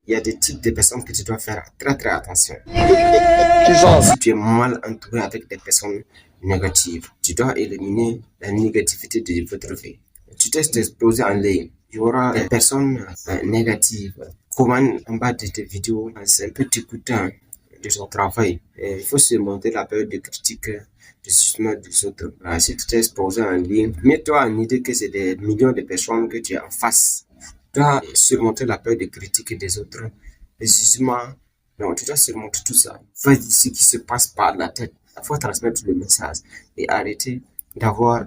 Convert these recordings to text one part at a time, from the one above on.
il y a des types de personnes que tu dois faire très très attention. Genre, Si tu es mal entouré avec des personnes négatives, tu dois éliminer la négativité de votre vie. Tu t'es exposé en ligne, il y aura des personnes négatives. Comment en bas de tes vidéos, c'est un peu dégoûtant de son travail. Et il faut se monter la peur de critique, de jugement des autres. Si tu t'es exposé en ligne, mets-toi en idée que c'est des millions de personnes que tu es en face. Tu dois surmonter la peur de critiques des autres, les jugements. Non, tu dois surmonter tout ça. Vas-y, ce qui se passe par la tête. Il faut transmettre le message et arrêter d'avoir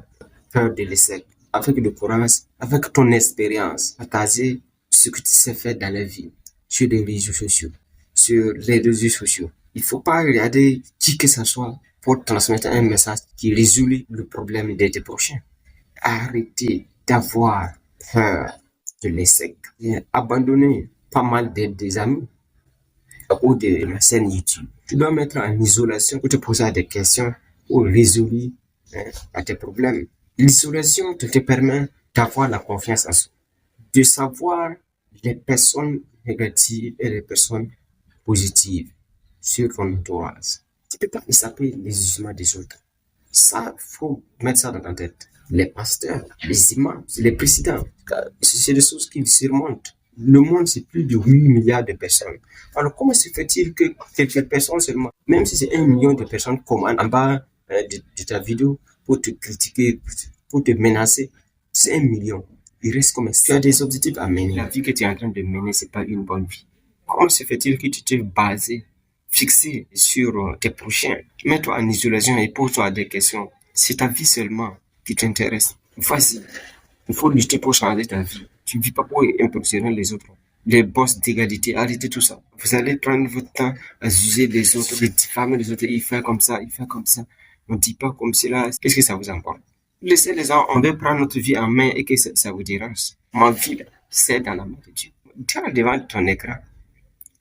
peur de l'échec. Avec le courage, avec ton expérience, partager ce que tu sais faire dans la vie, sur les réseaux sociaux, sur les réseaux sociaux. Il faut pas regarder qui que ce soit pour transmettre un message qui résout le problème de tes prochains. Arrêtez d'avoir peur de l'échec. Et abandonner pas mal des amis ou de la chaîne YouTube. Tu dois mettre en isolation pour te poser des questions ou résoudre à tes problèmes. L'isolation te permet d'avoir la confiance en soi, de savoir les personnes négatives et les personnes positives sur ton entourage. Tu peux pas échapper les jugements des autres. Ça, faut mettre ça dans ta tête. Les pasteurs, les imams, les présidents, c'est des choses qui surmontent. Le monde, c'est plus de 8 milliards de personnes. Alors, comment se fait-il que quelques personnes seulement, même si c'est 1 million de personnes commandent en bas de ta vidéo pour te critiquer, pour te menacer, c'est 1 million. Il reste comme tu as des objectifs à mener. La vie que tu es en train de mener, c'est pas une bonne vie. Comment se fait-il que tu t'es basé, fixé sur tes prochains? Mets-toi en isolation et pose-toi des questions. C'est ta vie seulement qui t'intéresse. Vas-y. Il faut lutter pour changer ta vie. Tu ne vis pas pour impressionner les autres. Les boss d'égalité, arrêtez tout ça. Vous allez prendre votre temps à juger les autres, les diffamer les autres. Il fait comme ça, il fait comme ça. On ne dit pas comme cela. Qu'est-ce que ça vous importe? Laissez les gens, on veut prendre notre vie en main et que ça vous dérange. Ma vie, là, c'est dans la main de Dieu. Tu es devant ton écran.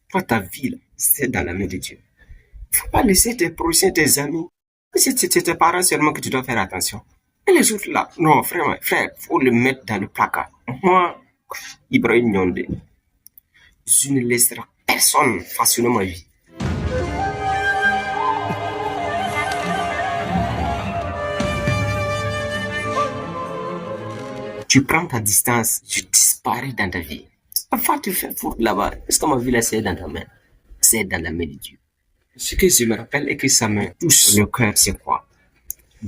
Toi, ta vie, là, c'est dans la main de Dieu. Il ne faut pas laisser tes prochains, tes amis. C'est tes parents seulement que tu dois faire attention. Et les autres là, non, frère, faut le mettre dans le placard. Moi, Ibrahim Nyonde, je ne laisserai personne façonner ma vie. Tu prends ta distance, tu disparais dans ta vie. Parfois, tu fais foutre là-bas. Est-ce que ma vie là, c'est dans ta main? C'est dans la main de Dieu. Ce que je me rappelle et que ça me touche le cœur, c'est quoi?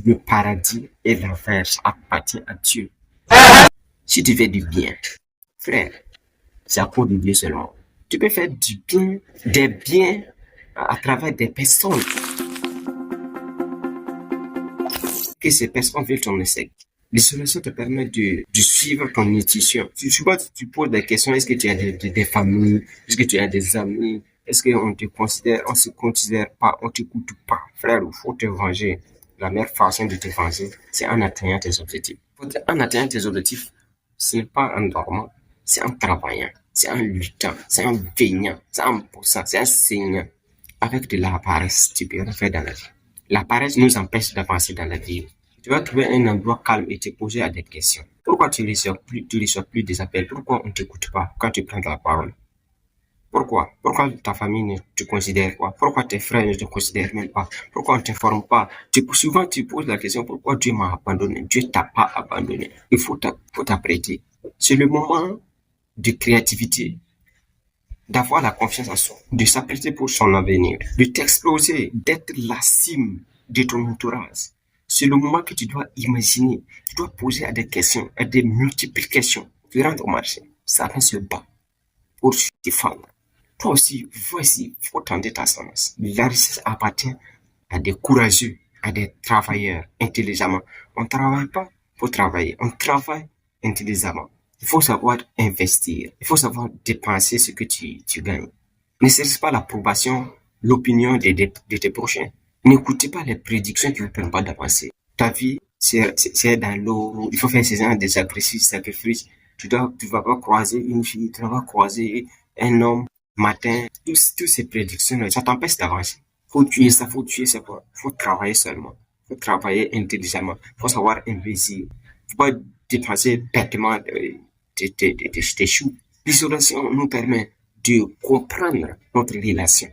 Le paradis et l'enfer appartient à Dieu. Si tu fais du bien, frère, c'est à cause de Dieu seulement. Tu peux faire du bien, des biens à travers des personnes. Que ces personnes veulent ton échec. L'isolation te permet de suivre ton intuition. Tu poses des questions. Est-ce que tu as des familles? Est-ce que tu as des amis? Est-ce qu'on te considère? On se considère pas? On t'écoute pas? Frère, il faut te venger. La meilleure façon de te venger, c'est en atteignant tes objectifs. En atteignant tes objectifs, ce n'est pas en dormant, c'est en travaillant, c'est en luttant, c'est en veignant, c'est en poussant, c'est en saignant. Avec de la paresse, tu peux rien faire dans la vie. La paresse nous empêche d'avancer dans la vie. Tu vas trouver un endroit calme et te poser à des questions. Pourquoi tu ne reçois plus des appels? Pourquoi on ne t'écoute pas quand tu prends la parole? Pourquoi? Pourquoi ta famille ne te considère pas? Pourquoi tes frères ne te considèrent même pas? Pourquoi on ne t'informe pas? Souvent, tu poses la question, pourquoi Dieu m'a abandonné? Dieu t'a pas abandonné. Il faut t'apprêter. C'est le moment de créativité, d'avoir la confiance en soi, de s'apprêter pour son avenir, de t'exploser, d'être la cime de ton entourage. C'est le moment que tu dois imaginer, tu dois poser à des questions, à des multiples questions. Tu rentres au marché, ça ne se bat pour se défendre. Toi aussi, voici, il faut tenter ta chance. La richesse appartient à des courageux, à des travailleurs intelligemment. On ne travaille pas pour travailler, on travaille intelligemment. Il faut savoir investir, il faut savoir dépenser ce que tu gagnes. Ne cherche pas l'approbation, l'opinion de tes prochains. N'écoutez pas les prédictions qui ne vous permettent pas d'avancer. Ta vie, c'est dans l'eau. Il faut faire ces gens des sacrifices. Tu vas pas croiser une fille, tu vas pas croiser un homme matin. Toutes ces prédictions, ça t'empêche d'avancer. Faut tuer ça. Faut travailler seulement. Faut travailler intelligemment. Faut savoir investir. Faut pas dépenser bêtement tes choux. L'isolation nous permet de comprendre notre relation.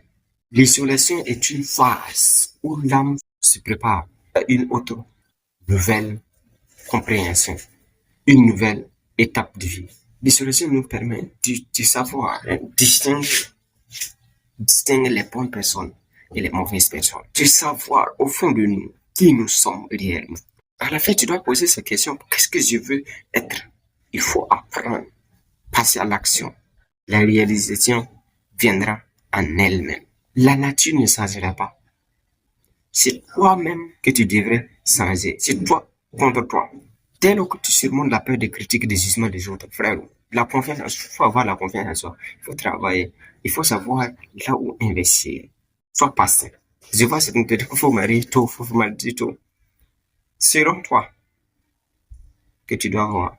L'isolation est une phase où l'âme se prépare à une autre nouvelle compréhension, une nouvelle étape de vie. L'isolation nous permet de savoir distinguer les bonnes personnes et les mauvaises personnes, de savoir au fond de nous qui nous sommes réellement. À la fin, tu dois poser cette question, qu'est-ce que je veux être? Il faut apprendre, passer à l'action. La réalisation viendra en elle-même. La nature ne changera pas. C'est toi-même que tu devrais changer. C'est toi contre toi. Dès lors que tu surmontes la peur des critiques et des jugements des autres, frère, la confiance, il faut avoir la confiance en soi. Il faut travailler. Il faut savoir là où investir. Sois patient. Je vois cette méthode, il faut marier tôt, il faut marier tôt. Selon toi, que tu dois avoir.